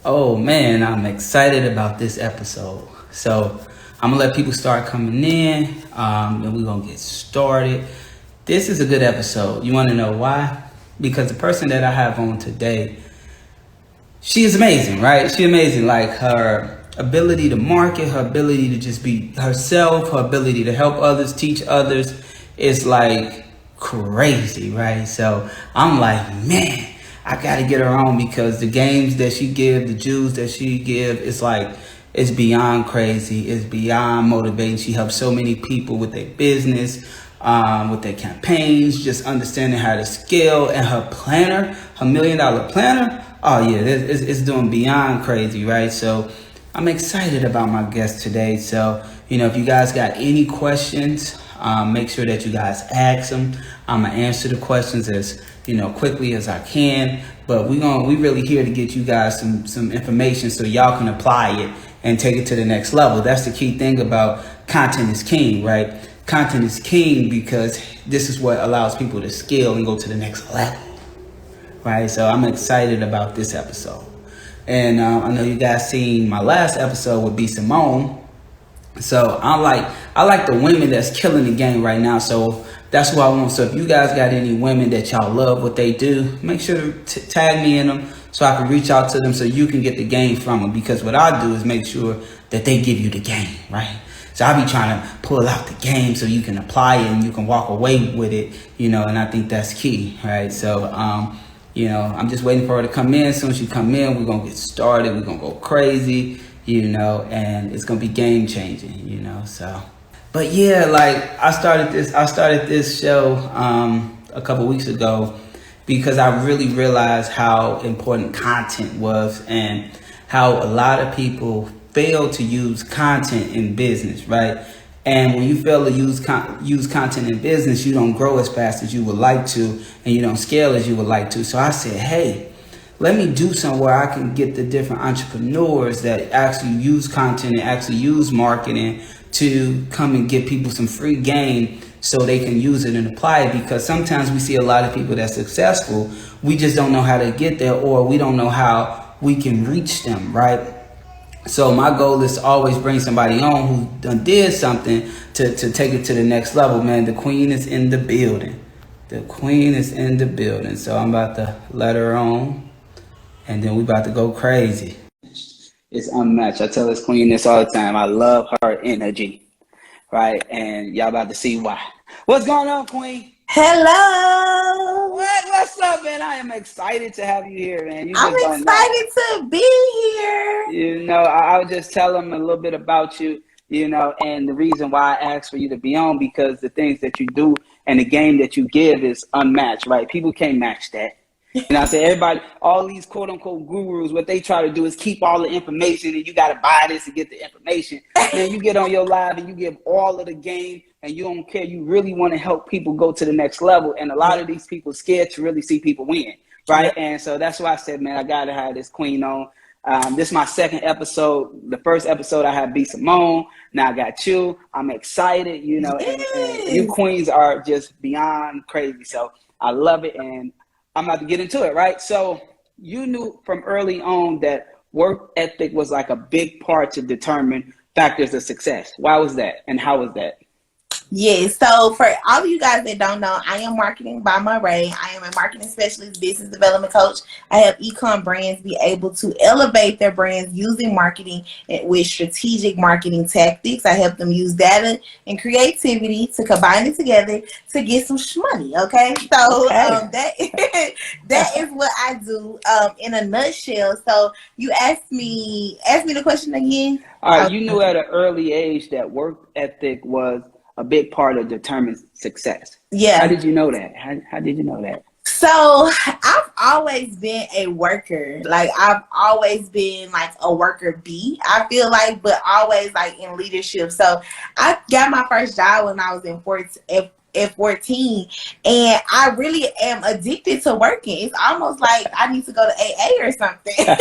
Oh man, I'm excited about this episode. So I'm gonna let people start coming in, and we're gonna get started. This is a good episode. You want to know why? Because the person that I have on today, she is amazing, right? She's amazing. Like her ability to market, her ability to just be herself, her ability to help others, teach others, is like crazy, right? So I'm like, man, I gotta get her on because the games that she give, the jewels that she give, it's like it's beyond crazy. It's beyond motivating. She helps so many people with their business, with their campaigns, just understanding how to scale. And her planner, her $1 million planner, oh yeah, it's doing beyond crazy, right? So I'm excited about my guest today. So, if you guys got any questions, make sure that you guys ask them. I'm gonna answer the questions as quickly as I can. But we really here to get you guys some information so y'all can apply it and take it to the next level. That's the key thing about content is king, right? Content is king because this is what allows people to scale and go to the next level, right? So I'm excited about this episode. And I know you guys seen my last episode with B. Simone. So I like the women that's killing the game right now. So that's what I want. So if you guys got any women that y'all love what they do, make sure to tag me in them so I can reach out to them so you can get the game from them. Because what I do is make sure that they give you the game, right? So I be trying to pull out the game so you can apply it and you can walk away with it, and I think that's key, right? So, I'm just waiting for her to come in. As soon as she come in, we're going to get started. We're going to go crazy, and it's going to be game changing, so. But yeah, like I started this show a couple weeks ago because I really realized how important content was and how a lot of people fail to use content in business, right? And when you fail to use content in business, you don't grow as fast as you would like to, and you don't scale as you would like to. So I said, hey, let me do something where I can get the different entrepreneurs that actually use content and actually use marketing to come and give people some free game so they can use it and apply it. Because sometimes we see a lot of people that's successful, we just don't know how to get there, or we don't know how we can reach them, right? So my goal is to always bring somebody on who done did something to take it to the next level, man. The queen is in the building. The queen is in the building. So I'm about to let her on, and then we about to go crazy. It's unmatched. I tell this queen this all the time. I love her energy, right? And y'all about to see why. What's going on, queen? Hello. What's up, man? I am excited to have you here, man. I'm excited to be here. I would just tell them a little bit about you, and the reason why I asked for you to be on, because the things that you do and the game that you give is unmatched, right? People can't match that. I say everybody, all these quote unquote gurus, what they try to do is keep all the information and you got to buy this to get the information. Then you get on your live and you give all of the game and you don't care. You really want to help people go to the next level. And a lot of these people scared to really see people win. Right. And so that's why I said, man, I got to have this queen on. This is my second episode. The first episode I had B. Simone. Now I got you. I'm excited, and you queens are just beyond crazy. So I love it. And I'm about to get into it, right? So you knew from early on that work ethic was like a big part to determine factors of success. Why was that? And how was that? Yes, so for all of you guys that don't know, I am marketing by Monrae. I am a marketing specialist, business development coach. I help e-com brands be able to elevate their brands using marketing with strategic marketing tactics. I help them use data and creativity to combine it together to get some money. Okay, so that is what I do in a nutshell. So you asked me the question again. All right, you knew at an early age that work ethic was a big part of determined success. Yeah. How did you know that? How did you know that? So I've always been a worker. Like I've always been like a worker bee, I feel like, but always like in leadership. So I got my first job when I was at 14, and I really am addicted to working. It's almost like I need to go to AA or something. And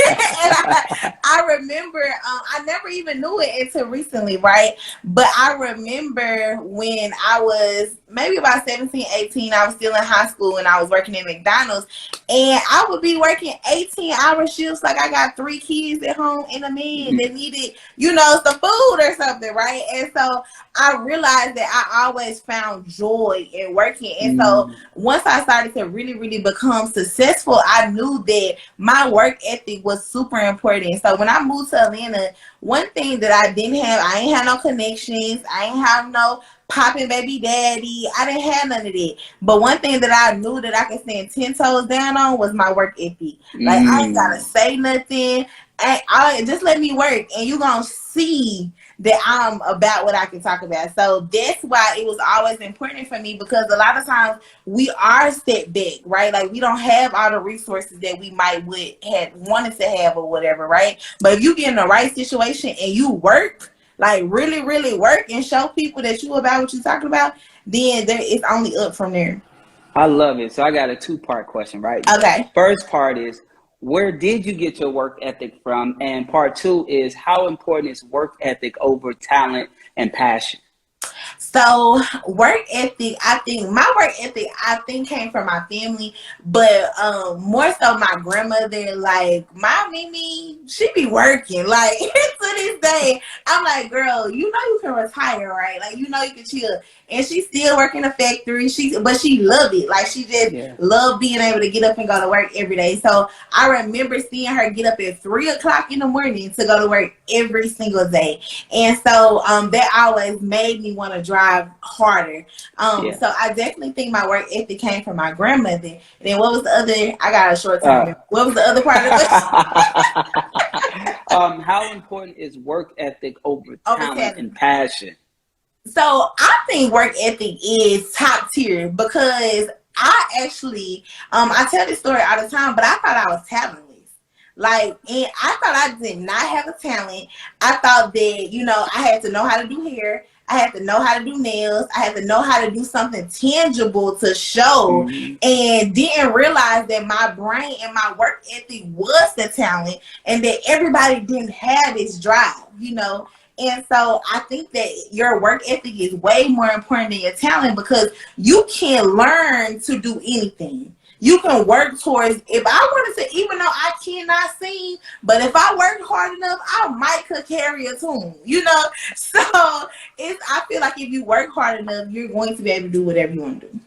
I remember, I never even knew it until recently, right? But I remember when I was maybe about 17, 18. I was still in high school and I was working at McDonald's, and I would be working 18-hour shifts. Like I got 3 kids at home and a man that needed, some food or something, right? And so I realized that I always found joy in working. And so once I started to really, really become successful, I knew that my work ethic was super important. So when I moved to Atlanta, one thing that I didn't have, I ain't have no connections. I ain't have no popping baby daddy. I didn't have none of that. But one thing that I knew that I could stand 10 toes down on was my work ethic. Like I ain't gotta say nothing. I just let me work, and you gonna see that I'm about what I can talk about. So that's why it was always important for me, because a lot of times we are set back, right? Like we don't have all the resources that we might would have wanted to have or whatever, right? But if you get in the right situation and you work, like really, really work and show people that you about what you're talking about, then it's only up from there. I love it. So I got a 2-part question, right? Okay. First part is, where did you get your work ethic from? And part 2 is, how important is work ethic over talent and passion? So work ethic, I think my work ethic, came from my family, but more so my grandmother. Like my Mimi, she be working. Like to this day, I'm like, girl, you can retire, right? Like you can chill, and she's still working a factory. But she loved it. Like she just loved being able to get up and go to work every day. So I remember seeing her get up at 3 o'clock in the morning to go to work every single day, and so that always made me want to drive harder. So I definitely think my work ethic came from my grandmother. And then what was the other? I got a short time. What was the other part of it? How important is work ethic over talent and passion? So I think work ethic is top tier, because I actually, I tell this story all the time, but I thought I was talentless. Like, and I thought I did not have a talent. I thought that, I had to know how to do hair. I had to know how to do nails. I had to know how to do something tangible to show, and didn't realize that my brain and my work ethic was the talent, and that everybody didn't have this drive, And so I think that your work ethic is way more important than your talent, because you can learn to do anything. You can work towards, if I wanted to, even though I cannot sing, but if I work hard enough, I might could carry a tune, So I feel like if you work hard enough, you're going to be able to do whatever you want to do.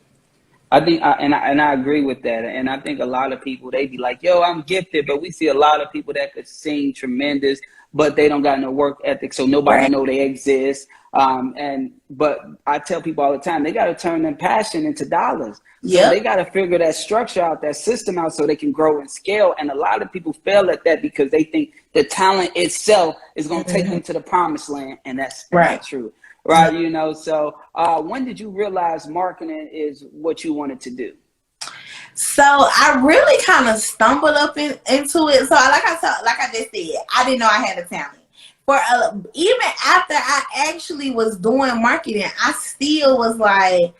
I think, I agree with that. And I think a lot of people, they be like, yo, I'm gifted. But we see a lot of people that could sing tremendous, but they don't got no work ethic. So nobody know they exist. But I tell people all the time, they got to turn their passion into dollars. So they got to figure that structure out, that system out, so they can grow and scale. And a lot of people fail at that because they think the talent itself is going to take them to the promised land. And that's not true. Right. So when did you realize marketing is what you wanted to do? So I really kind of stumbled up into it. So like I just said, I didn't know I had a talent. Even after I actually was doing marketing, I still was like,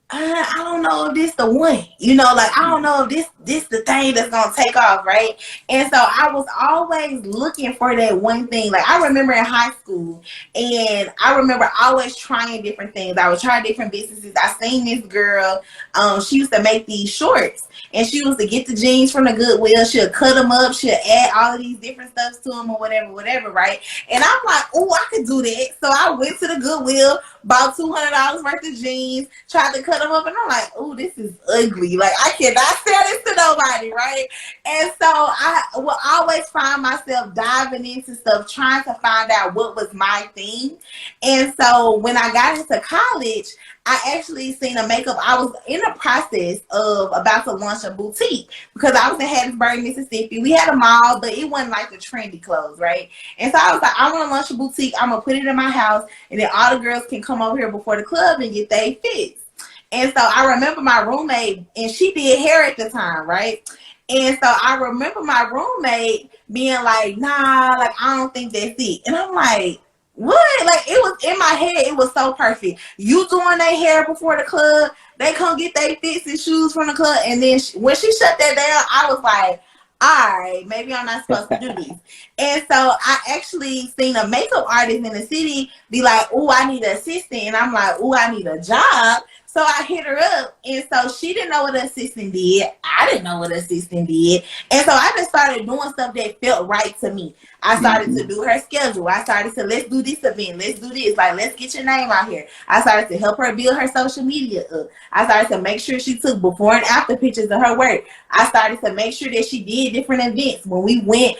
I don't know if this the one, like I don't know if this the thing that's gonna take off, right? And so I was always looking for that one thing. Like I remember in high school, and I remember always trying different things. I would try different businesses. I seen this girl, she used to make these shorts, and she used to get the jeans from the Goodwill. She'll cut them up, she'll add all of these different stuff to them or whatever, right? And I'm like, oh, I could do that. So I went to the Goodwill, bought $200 worth of jeans, tried to cut them up, and I'm like, oh, this is ugly. Like I cannot sell this to nobody, right? And so I will always find myself diving into stuff, trying to find out what was my thing. And so when I got into college, I actually seen a makeup. I was in the process of about to launch a boutique, because I was in Hattiesburg, Mississippi. We had a mall, but it wasn't like the trendy clothes, right? And so I was like, I want to launch a boutique. I'm going to put it in my house, and then all the girls can come over here before the club and get their fits. And so I remember my roommate, and she did hair at the time, right? And so I remember my roommate being like, nah, like, I don't think that's it. And I'm like, what? Like, it was in my head, it was so perfect. You doing their hair before the club, they come get their fits and shoes from the club. And then when she shut that down, I was like, all right, maybe I'm not supposed to do this. And so I actually seen a makeup artist in the city be like, oh, I need an assistant. And I'm like, oh, I need a job. So I hit her up, and so she didn't know what the assistant did. I didn't know what the assistant did. And so I just started doing stuff that felt right to me. I started to do her schedule. I started to, let's do this event. Let's do this. Like, let's get your name out here. I started to help her build her social media up. I started to make sure she took before and after pictures of her work. I started to make sure that she did different events. When we went,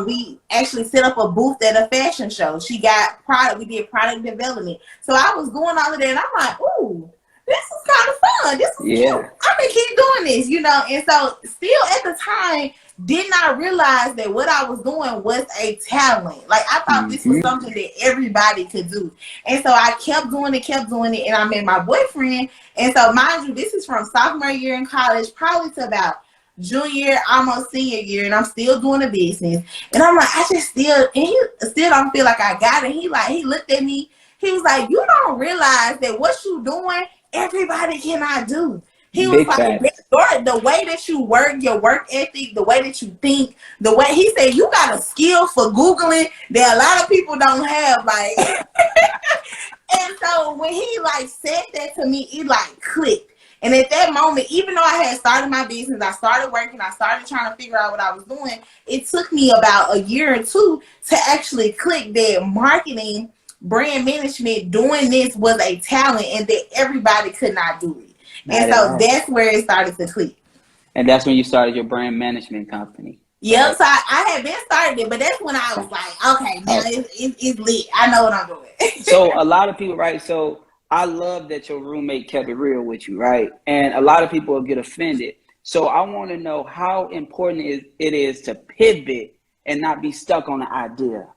we actually set up a booth at a fashion show. She got product. We did product development. So I was doing all of that, and I'm like, ooh, this is kind of fun. This is cute. I can keep doing this, you know. And so still at the time, did not realize that what I was doing was a talent. Like, I thought this was something that everybody could do. And so I kept doing it, and I met my boyfriend. And so mind you, this is from sophomore year in college, probably to about junior, almost senior year, and I'm still doing the business. And I'm like, I just still, and he still don't feel like I got it. He looked at me. He was like, you don't realize that what you doing, everybody cannot do. He was like, the way that you work, your work ethic, the way that you think, the way he said you got a skill for Googling that a lot of people don't have. Like, and so when he like said that to me, it like clicked. And at that moment, even though I had started my business, I started working, I started trying to figure out what I was doing. It took me about a year or two to actually click that marketing, brand management, doing this was a talent and that everybody could not do it. And so that's where it started to click. And that's when you started your brand management company. Yep. So I had been started it, but that's when I was like, okay, now it's lit. I know what I'm doing. So a lot of people, right? So I love that your roommate kept it real with you, right? And a lot of people will get offended. So I want to know how important it is to pivot and not be stuck on the idea.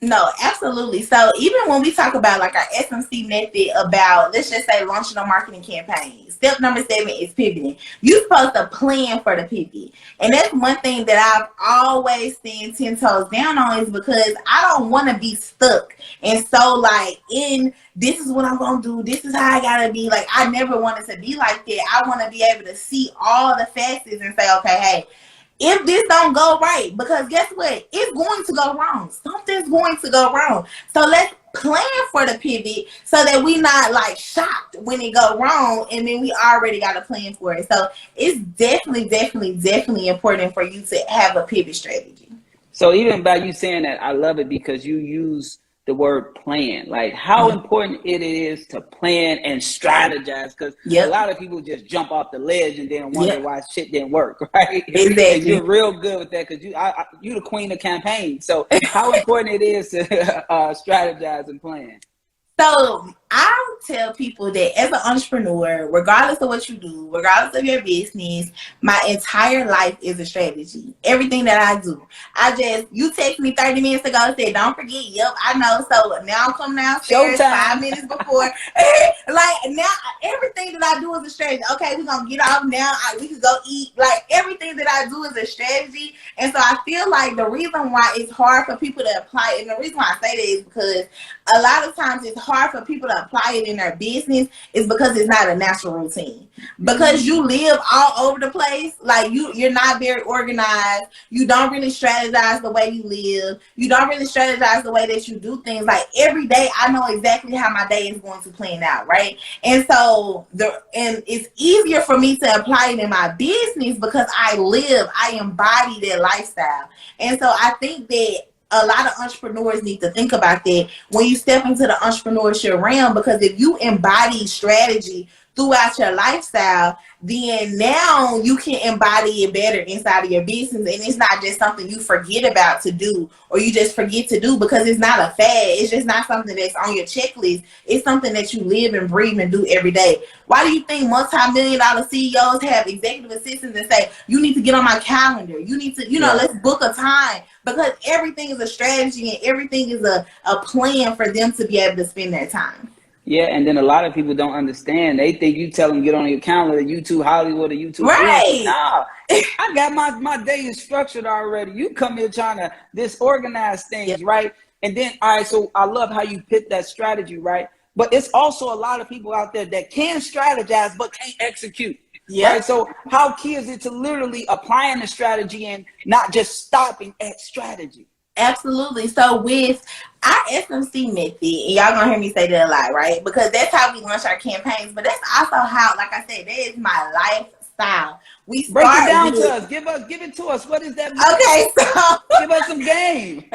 No, absolutely. So even when we talk about like our SMC method about, let's just say, launching a marketing campaign, step number 7 is pivoting. You're supposed to plan for the pivot. And that's one thing that I've always seen 10 toes down on, is because I don't want to be stuck. And so like, this is what I'm going to do. This is how I got to be. Like, I never wanted to be like that. I want to be able to see all the facets and say, okay, hey, if this don't go right, because guess what? It's going to go wrong. Something's going to go wrong. So let's plan for the pivot so that we not like shocked when it go wrong, and then we already got a plan for it. So it's definitely important for you to have a pivot strategy. So even by you saying that, I love it because you use the word plan, like how important it is to plan and strategize, because a lot of people just jump off the ledge and then wonder why shit didn't work, right? Exactly. And you're real good with that because you the queen of campaign. So how important it is to strategize and plan. So I'll tell people that as an entrepreneur, regardless of what you do, regardless of your business, my entire life is a strategy. Everything that I do. You text me 30 minutes ago and said, don't forget, yep, I know. So now I'm coming downstairs 5 minutes before. Like, now everything that I do is a strategy. Okay, we're going to get off now. We can go eat. Like, everything that I do is a strategy. And so I feel like the reason why it's hard for people to apply it, and the reason why I say that is because a lot of times it's hard for people to apply it in their business, is because it's not a natural routine. Because you live all over the place, like you're not very organized. You don't really strategize the way you live. You don't really strategize the way that you do things. Like every day, I know exactly how my day is going to plan out, right? And so it's easier for me to apply it in my business because I embody that lifestyle. And so I think that a lot of entrepreneurs need to think about that when you step into the entrepreneurship realm, because if you embody strategy throughout your lifestyle, then now you can embody it better inside of your business. And it's not just something you forget about to do, or you just forget to do because it's not a fad. It's just not something that's on your checklist. It's something that you live and breathe and do every day. Why do you think multi-million-dollar CEOs have executive assistants and say, you need to get on my calendar? You need to, let's book a time. Because everything is a strategy and everything is a plan for them to be able to spend their time. Yeah, and then a lot of people don't understand. They think you tell them get on your calendar, YouTube Hollywood or YouTube. Right. Nah, I got my day is structured already. You come here trying to disorganize things, right? And then, all right, so I love how you pick that strategy, right? But it's also a lot of people out there that can strategize but can't execute. Yeah. Right? So how key is it to literally applying the strategy and not just stopping at strategy? Absolutely. So with our SMC method, and y'all gonna hear me say that a lot, right? Because that's how we launch our campaigns, but that's also how, like I said, that is my lifestyle. We Break it start down to with, us. Give it to us. What is that method? okay, so Give us some game.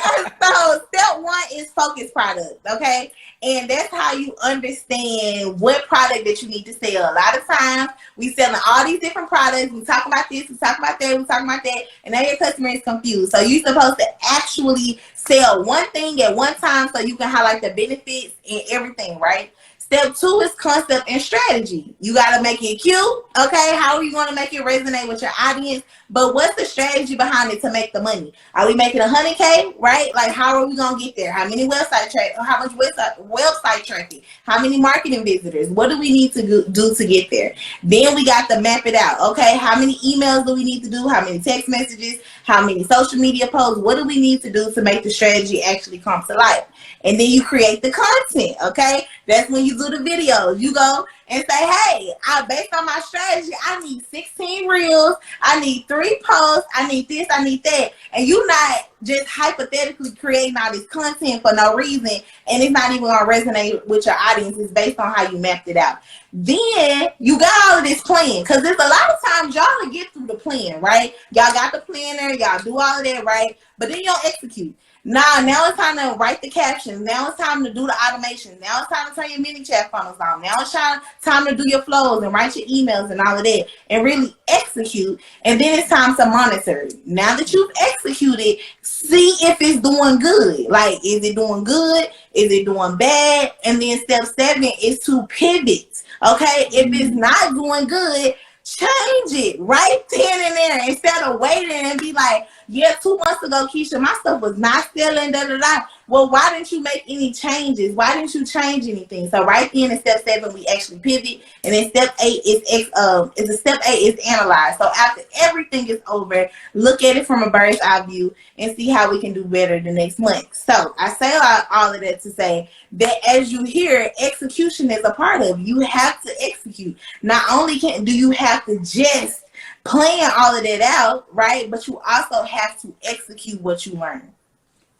so step one is focus product, okay? And that's how you understand what product that you need to sell. A lot of times we selling all these different products. We talk about this, we talk about that, we talk about that, and now your customer is confused. So you're supposed to actually sell one thing at one time so you can highlight the benefits and everything, right? Step two is concept and strategy. You got to make it cute. Okay. How are you going to make it resonate with your audience? But what's the strategy behind it to make the money? Are we making 100K, right? Like, how are we going to get there? How many website traffic? How much website traffic? How many marketing visitors? What do we need to do to get there? Then we got to map it out. Okay. How many emails do we need to do? How many text messages? How many social media posts? What do we need to do to make the strategy actually come to life? And then you create the content, okay? That's when you do the videos. You go and say, hey, based on my strategy, I need 16 reels, I need 3 posts, I need this, I need that. And you're not just hypothetically creating all this content for no reason, and it's not even going to resonate with your audience. It's based on how you mapped it out. Then you got all of this plan, because there's a lot of times y'all will get through the plan, right? Y'all got the planner, y'all do all of that, right? But then you don't execute. Now it's time to write the captions. Now it's time to do the automation. Now it's time to turn your mini chat funnels on. Now it's time to do your flows and write your emails and all of that and really execute. And then it's time to monitor. Now that you've executed, see if it's doing good. Like, is it doing good? Is it doing bad? And then step 7 is to pivot. Okay, if it's not doing good, change it right then and there instead of waiting and be like, yeah, 2 months ago, Keisha, my stuff was not selling, da da da. Well, why didn't you make any changes? Why didn't you change anything? So right then in step 7, we actually pivot, and then step 8 is analyze. So after everything is over, look at it from a bird's eye view and see how we can do better the next month. So I say all of that to say that as you hear, execution is a part of it. You have to execute. Not only do you have to just plan all of that out, right? But you also have to execute what you learn.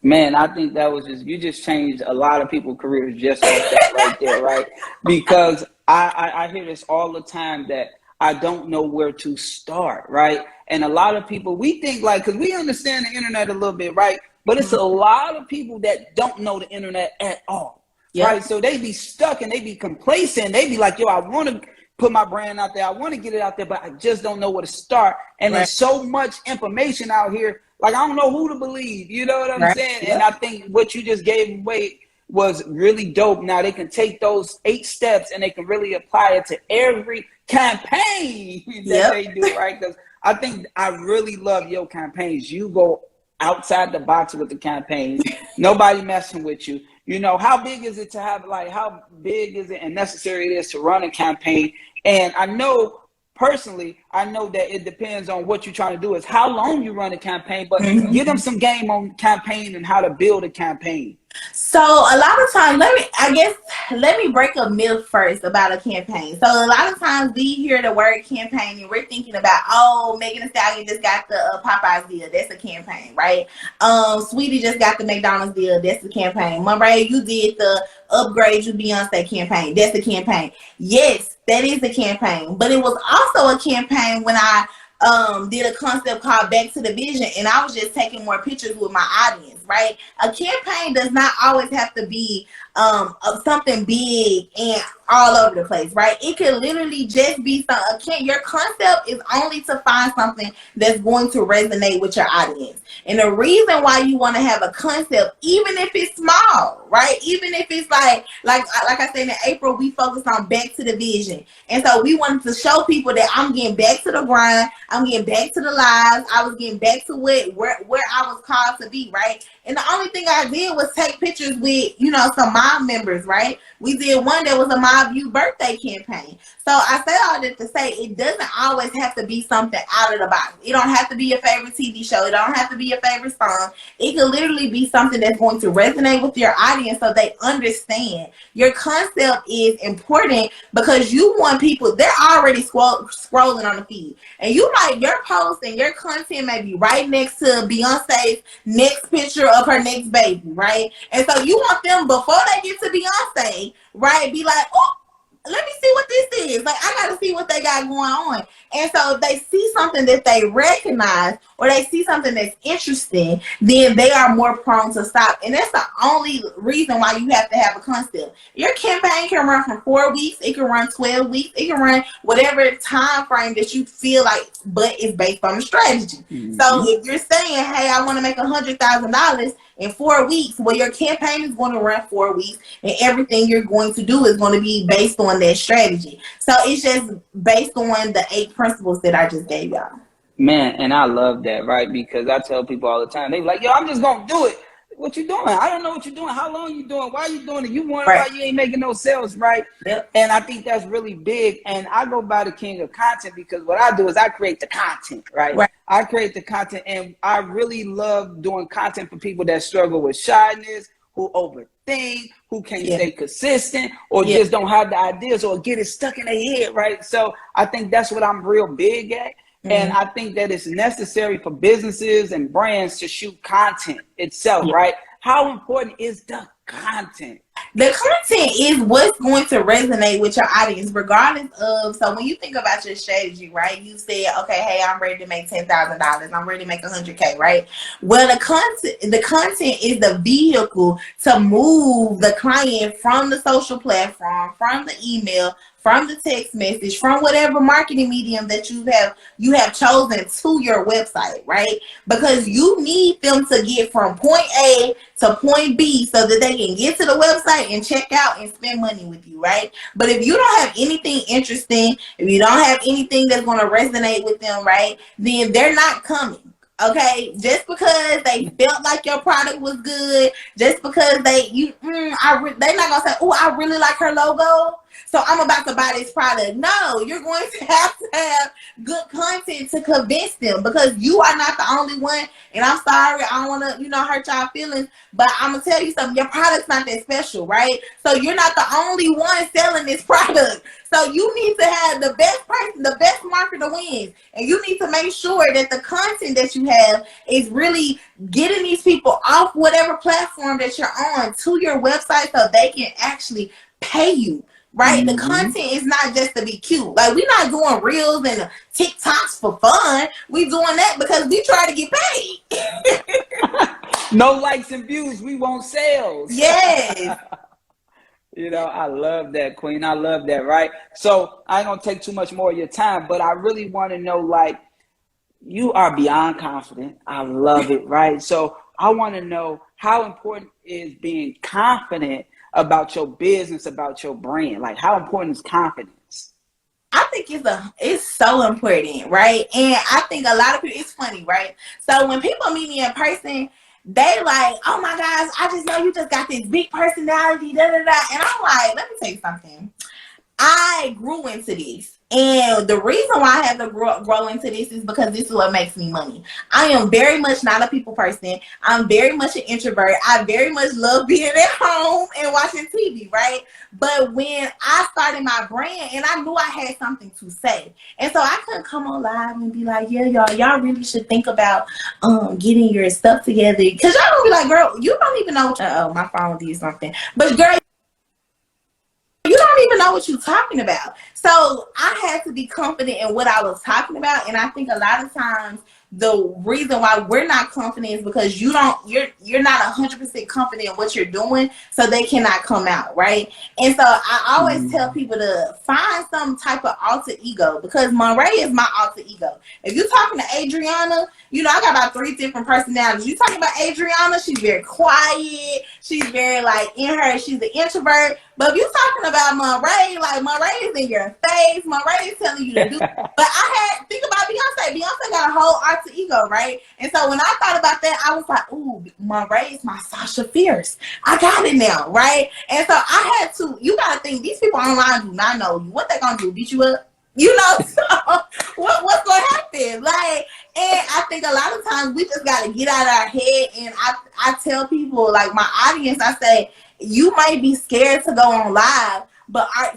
Man, I think that was you just changed a lot of people's careers just like that right there, right? Because I hear this all the time that I don't know where to start, right? And a lot of people, we think like, because we understand the internet a little bit, right? But it's a lot of people that don't know the internet at all, right? So they be stuck and they be complacent. They be like, yo, I want to put my brand out there. I want to get it out there, but I just don't know where to start. And there's so much information out here. Like, I don't know who to believe. You know what I'm saying? And I think what you just gave away was really dope. Now they can take those 8 steps and they can really apply it to every campaign that they do, right? Because I think I really love your campaigns. You go outside the box with the campaigns. Nobody messing with you. You know, how big is it to have, like, how big is it and necessary it is to run a campaign? And I know, personally, I know that it depends on what you're trying to do, is how long you run a campaign, but give them some game on campaign and how to build a campaign. So a lot of times, let me break a myth first about a campaign. So a lot of times we hear the word campaign and we're thinking about, oh, Megan Thee Stallion just got the Popeyes deal. That's a campaign, right? Sweetie just got the McDonald's deal. That's the campaign. Monrae, you did the Upgrade You Beyonce campaign. That's the campaign. Yes, that is a campaign. But it was also a campaign when I did a concept called Back to the Vision, and I was just taking more pictures with my audience, right? A campaign does not always have to be of something big and all over the place, right? It could literally just be your concept is only to find something that's going to resonate with your audience. And the reason why you want to have a concept, even if it's small, right? Even if it's like I said in April, we focused on Back to the Vision. And so we wanted to show people that I'm getting back to the grind, I'm getting back to the lives, I was getting back to where I was called to be, right? And the only thing I did was take pictures with, some mob members, right? We did one that was a Mob You birthday campaign. So I say all that to say it doesn't always have to be something out of the box. It don't have to be your favorite TV show. It don't have to be your favorite song. It could literally be something that's going to resonate with your audience so they understand. Your concept is important because you want people, they're already scrolling on the feed. And your post and your content may be right next to Beyonce's next picture of her next baby, right? And so you want them before they get to Beyonce, right? Be like, oh, let me see what this is. Like, I gotta see what they got going on. And so if they see something that they recognize or they see something that's interesting, then they are more prone to stop. And that's the only reason why you have to have a concept. Your campaign can run from 4 weeks, it can run 12 weeks, it can run whatever time frame that you feel like, but it's based on the strategy. Mm-hmm. So if you're saying, hey, I want to make $100,000 in 4 weeks, well, your campaign is going to run 4 weeks, and everything you're going to do is going to be based on that strategy. So it's just based on the 8 principles that I just gave y'all. Man, and I love that, right? Because I tell people all the time, they be like, yo, I'm just going to do it. What you doing? I don't know what you're doing. How long you doing? Why you doing it? You wonder why you ain't making no sales, right? Yep. And I think that's really big. And I go by the king of content because what I do is I create the content, right? I create the content, and I really love doing content for people that struggle with shyness, who overthink, who can't stay consistent, or just don't have the ideas or get it stuck in their head, right? So I think that's what I'm real big at. And I think that it's necessary for businesses and brands to shoot content itself, right? How important is the content? The content is what's going to resonate with your audience, regardless of. So when you think about your strategy, right? You said, okay, hey, I'm ready to make $10,000. I'm ready to make $100K, right? Well, the content is the vehicle to move the client from the social platform, from the email, from the text message, from whatever marketing medium that you have chosen to your website, right? Because you need them to get from point A to point B so that they can get to the website and check out and spend money with you, right? But if you don't have anything interesting, if you don't have anything that's going to resonate with them, right, then they're not coming. Okay, just because they felt like your product was good, just because they're not gonna say, "Oh, I really like her logo, so I'm about to buy this product." No, you're going to have good content to convince them, because you are not the only one. And I'm sorry, I don't want to, hurt y'all feelings, but I'm gonna tell you something. Your product's not that special, right? So you're not the only one selling this product. So you need to have the best person, the best marketer wins, and you need to make sure that the content that you have is really getting these people off whatever platform that you're on to your website so they can actually pay you. Right? The content is not just to be cute. Like, we're not doing reels and TikToks for fun. We're doing that because we try to get paid. No likes and views, we want sales. Yes. I love that, Queen. I love that, right? So I ain't gonna take too much more of your time, but I really want to know, like, you are beyond confident. I love it, right? So I want to know, how important is being confident about your business, about your brand? Like, how important is confidence? I think it's so important, right? And I think a lot of people, it's funny, right? So when people meet me in person, they like, oh my gosh, I just know you just got this big personality, da da da. And I'm like, let me tell you something. I grew into this. And the reason why I have to grow into this is because this is what makes me money. I am very much not a people person. I'm very much an introvert. I very much love being at home and watching TV, right? But when I started my brand, and I knew I had something to say, and so I couldn't come on live and be like, yeah, y'all really should think about getting your stuff together. Because y'all gonna be like, girl, you don't even know what my phone did something. But girl, you don't even know what you're talking about. So I had to be confident in what I was talking about. And I think a lot of times the reason why we're not confident is because you're not 100% confident in what you're doing, so they cannot come out, right? And so I always tell people to find some type of alter ego, because Monrae is my alter ego. If you're talking to Adriana, I got about 3 different personalities. You talking about Adriana, she's very quiet, she's very she's an introvert. But if you're talking about Monrae, like, Monrae is in your face, Monrae is telling you to do. But think about Beyonce. Beyonce got a whole alter ego, right? And so when I thought about that, I was like, ooh, Monrae is my Sasha Fierce. I got it now, right? And so I had to, you got to think, these people online do not know you. What they going to do, beat you up? So what's going to happen? Like, and I think a lot of times we just got to get out of our head. And I tell people, like, my audience, I say, you might be scared to go on live,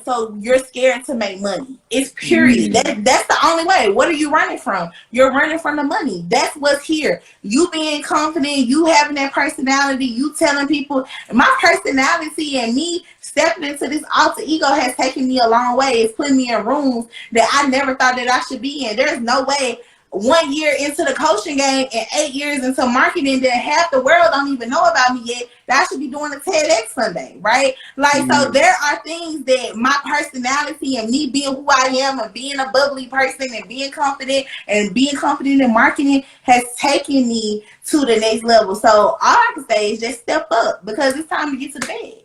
so you're scared to make money. It's period. That's the only way. What are you running from? You're running from the money. That's what's here. You being confident, you having that personality, you telling people. My personality and me stepping into this alter ego has taken me a long way. It's putting me in rooms that I never thought that I should be in. There's no way 1 year into the coaching game and 8 years into marketing that half the world don't even know about me yet, that I should be doing a TEDx Sunday, right? Like, so there are things that my personality and me being who I am and being a bubbly person and being confident in marketing has taken me to the next level. So all I can say is just step up because it's time to get to the bed.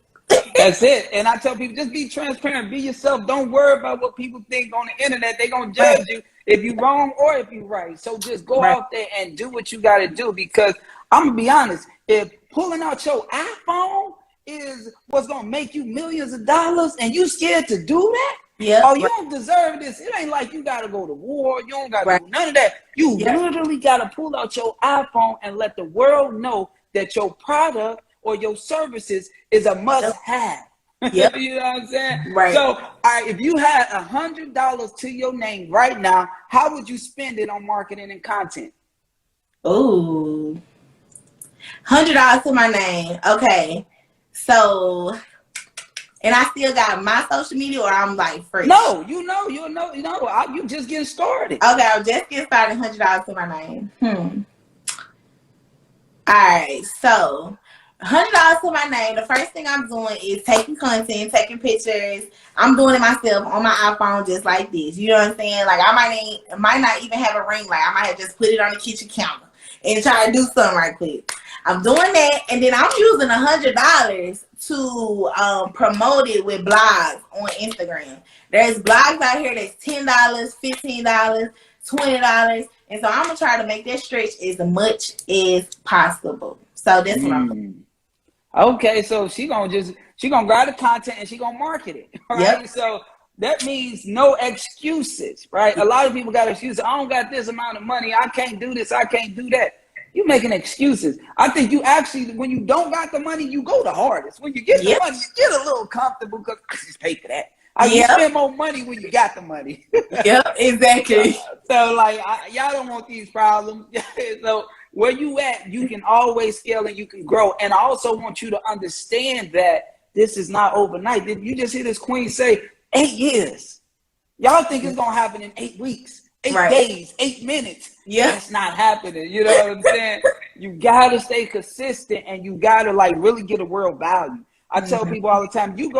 That's it. And I tell people, just be transparent, be yourself. Don't worry about what people think on the internet. They're going to judge you if you're wrong or if you're right. So just go out there and do what you got to do, because I'm going to be honest, if pulling out your iPhone is what's going to make you millions of dollars and you scared to do that, you don't deserve this. It ain't like you got to go to war. You don't got to do none of that. You literally got to pull out your iPhone and let the world know that your product or your services is a must-have. You know what I'm saying? Right. So, if you had $100 to your name right now, how would you spend it on marketing and content? Ooh, $100 to my name. Okay, so, and I still got my social media, or I'm like free? No, you just getting started. Okay, I'm just getting started. $100 to my name. All right, so $100 to my name. The first thing I'm doing is taking content, taking pictures. I'm doing it myself on my iPhone, just like this. You know what I'm saying? Like, I might not even have a ring light. I might have just put it on the kitchen counter and try to do something right quick. I'm doing that, and then I'm using $100 to promote it with blogs on Instagram. There's blogs out here that's $10, $15, $20, and so I'm gonna try to make that stretch as much as possible. So that's what I'm doing. Okay, so she gonna grab the content and she gonna market it, right? So that means no excuses, right? A lot of people got excuses. I don't got this amount of money. I can't do this. I can't do that. You making excuses. I think you actually, when you don't got the money, you go the hardest. When you get the money, you get a little comfortable because I just pay for that. You spend more money when you got the money. Exactly. So like, y'all don't want these problems. So where you at, you can always scale and you can grow. And I also want you to understand that this is not overnight. Did you just hear this queen say 8 years? Y'all think it's going to happen in 8 weeks, 8 days, 8 minutes. That's not happening. You know what I'm saying? You got to stay consistent and you got to like really get a real value. I tell people all the time, if you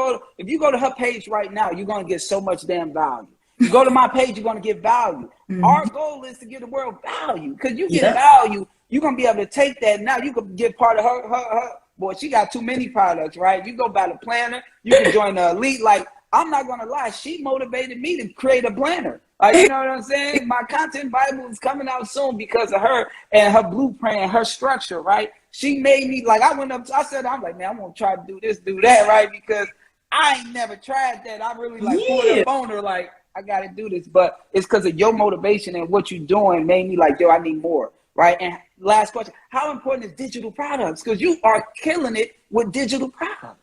go to her page right now, you're going to get so much damn value. You go to my page, you're going to get value. Our goal is to give the world value, because you get value, you're going to be able to take that. Now you can get part of her. Boy, she got too many products, right? You go buy the planner, you can join the elite. Like, I'm not going to lie, she motivated me to create a planner. You know what I'm saying? My content Bible is coming out soon because of her and her blueprint and her structure, right? She made me, like, I'm like, man, I'm going to try to do this, do that, right? Because I ain't never tried that. I really pulled up on her, like, I got to do this. But it's because of your motivation and what you're doing made me like, yo, I need more, right? And last question, how important is digital products? Because you are killing it with digital products.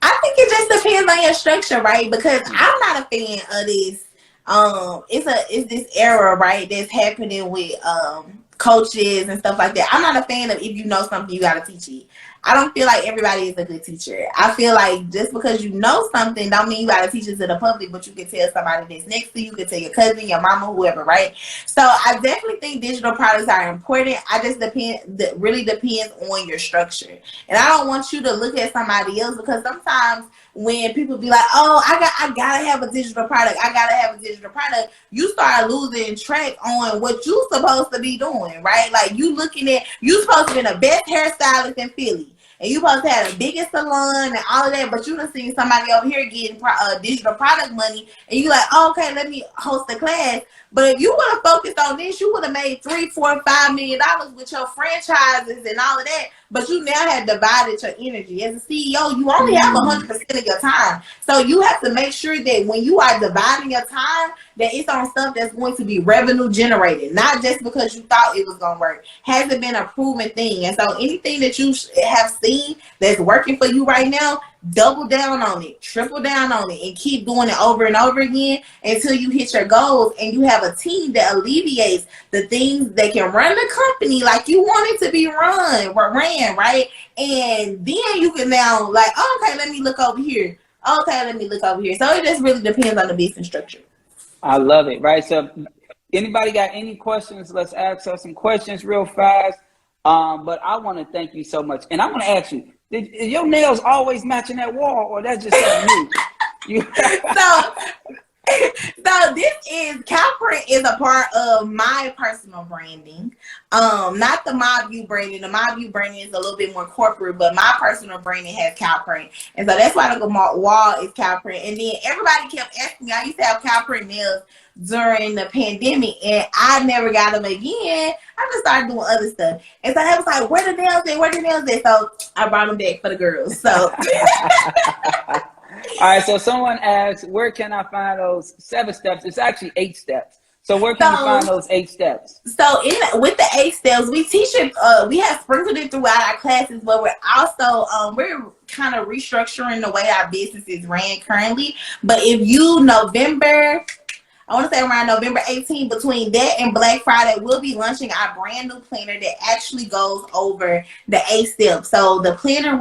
I think it just depends on your structure, right? Because I'm not a fan of this. It's this era, right, that's happening with coaches and stuff like that. I'm not a fan of, if you know something, you got to teach it. I don't feel like everybody is a good teacher. I feel like just because you know something don't mean you got to teach it to the public, but you can tell somebody that's next to you, you can tell your cousin, your mama, whoever, right? So I definitely think digital products are important. Really depends on your structure. And I don't want you to look at somebody else, because sometimes when people be like, oh, I gotta have a digital product, you start losing track on what you supposed to be doing, right? Like, you supposed to be the best hairstylist in Philly, and you supposed to have the biggest salon and all of that, but you done seen somebody over here getting digital product money, and you like, oh, okay, let me host a class. But if you would have focused on this, you would have made $3, $4, $5 million with your franchises and all of that. But you now have divided your energy. As a CEO, you only have 100% of your time. So you have to make sure that when you are dividing your time, that it's on stuff that's going to be revenue generated, not just because you thought it was going to work. Has it been a proven thing? And so anything that you have seen that's working for you right now, double down on it, triple down on it, and keep doing it over and over again until you hit your goals. And you have a team that alleviates the things that can run the company like you want it to be ran, right? And then you can now like, oh, okay, let me look over here. Okay, let me look over here. So it just really depends on the business structure. I love it. Right. So anybody got any questions? Let's ask us some questions real fast. But I want to thank you so much. And I'm going to ask you, is your nails always matching that wall, or that's just something new? So this is Calprint is a part of my personal branding. Not the Mob View branding. The Mob View branding is a little bit more corporate, but my personal branding has Calprint. And so that's why the wall is Calprint. And then everybody kept asking me, I used to have Calprint nails during the pandemic, and I never got them again. I just started doing other stuff. And so I was like, where the nails at? Where the nails at? So I brought them back for the girls. So all right, so someone asked, where can I find those 7 steps? It's actually 8 steps. So where can you find those 8 steps? So with the 8 steps, we teach it. We have sprinkled it throughout our classes, but we're also we're kind of restructuring the way our business is ran currently. But if you I want to say around November 18th, between that and Black Friday, we'll be launching our brand new planner that actually goes over the 8 steps. So the planner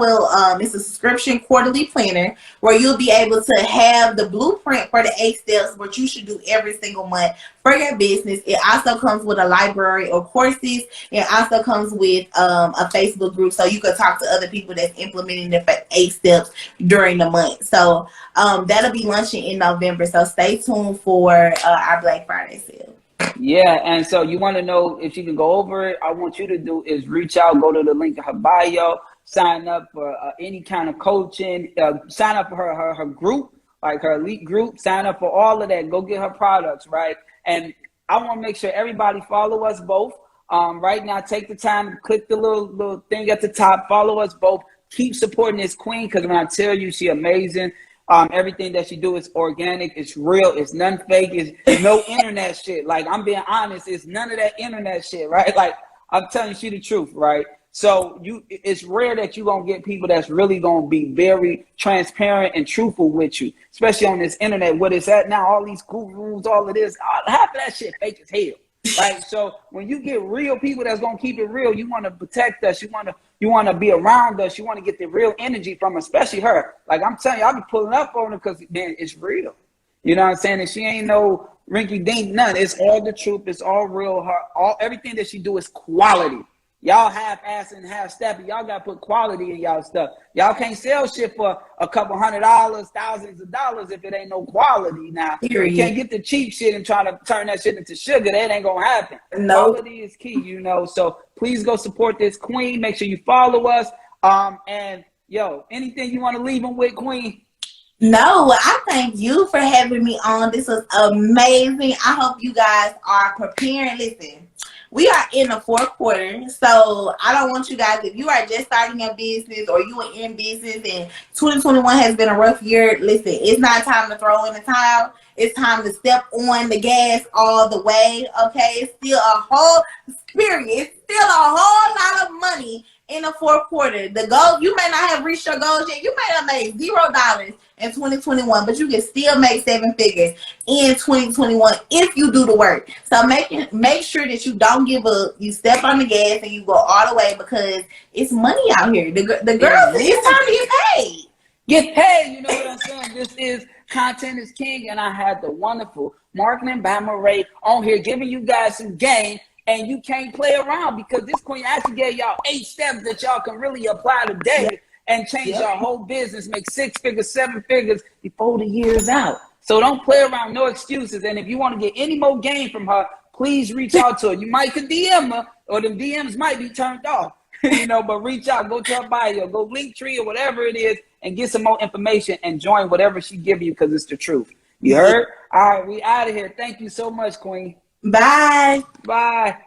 it's a subscription quarterly planner where you'll be able to have the blueprint for the 8 steps, what you should do every single month for your business. It also comes with a library of courses. It also comes with a Facebook group, so you can talk to other people that's implementing the 8 steps during the month. So that'll be launching in November. So stay tuned for our Black Friday sale. Yeah, and so you want to know if you can go over it. I want you to do is reach out, go to the link in her bio, sign up for any kind of coaching, sign up for her group, like her elite group, sign up for all of that. Go get her products, right? And I want to make sure everybody follow us both. Right now, take the time to click the little thing at the top, follow us both. Keep supporting this queen, because when I tell you she's amazing, everything that she do is organic, it's real, it's none fake, it's no internet shit. Like, I'm being honest, it's none of that internet shit, right? Like, I'm telling you the truth, right? So it's rare that you're going to get people that's really going to be very transparent and truthful with you, especially on this internet. What it's at now, all these gurus, all of this, half of that shit fake as hell. Right? So when you get real people that's going to keep it real, you want to protect us. You want to be around us. You want to get the real energy from, especially her. Like, I'm telling you, I'll be pulling up on her because, man, it's real. You know what I'm saying? And she ain't no rinky dink, none. It's all the truth. It's all real. Everything that she do is quality. Y'all half-ass and half-stepping. Y'all got to put quality in y'all stuff. Y'all can't sell shit for a couple $100s, thousands of dollars if it ain't no quality. Now, you can't get the cheap shit and try to turn that shit into sugar. That ain't going to happen. Nope. Quality is key, you know. So please go support this queen. Make sure you follow us. And, yo, anything you want to leave them with, queen? No, I thank you for having me on. This was amazing. I hope you guys are preparing. Listen, we are in the 4th quarter, so I don't want you guys, if you are just starting your business or you are in business and 2021 has been a rough year, listen, it's not time to throw in the towel. It's time to step on the gas all the way, okay? It's still a whole lot of money in the 4th quarter. The goal, you may not have reached your goals yet. You may have made $0 in 2021, but you can still make 7 figures in 2021 if you do the work. So make sure that you don't give up. You step on the gas and you go all the way, because it's money out here. The girls, it's time to get paid. Get paid. You know what I'm saying? This is Content is King, and I had the wonderful Marketing by Monrae on here giving you guys some game. And you can't play around, because this queen actually gave y'all 8 steps that y'all can really apply today and change your whole business, make 6 figures, 7 figures before the year's out. So don't play around, no excuses. And if you want to get any more game from her, please reach out to her. You might could DM her, or the DMs might be turned off, you know, but reach out, go to her bio, go Linktree or whatever it is, and get some more information and join whatever she give you, because it's the truth. You heard? All right, we out of here. Thank you so much, queen. Bye. Bye.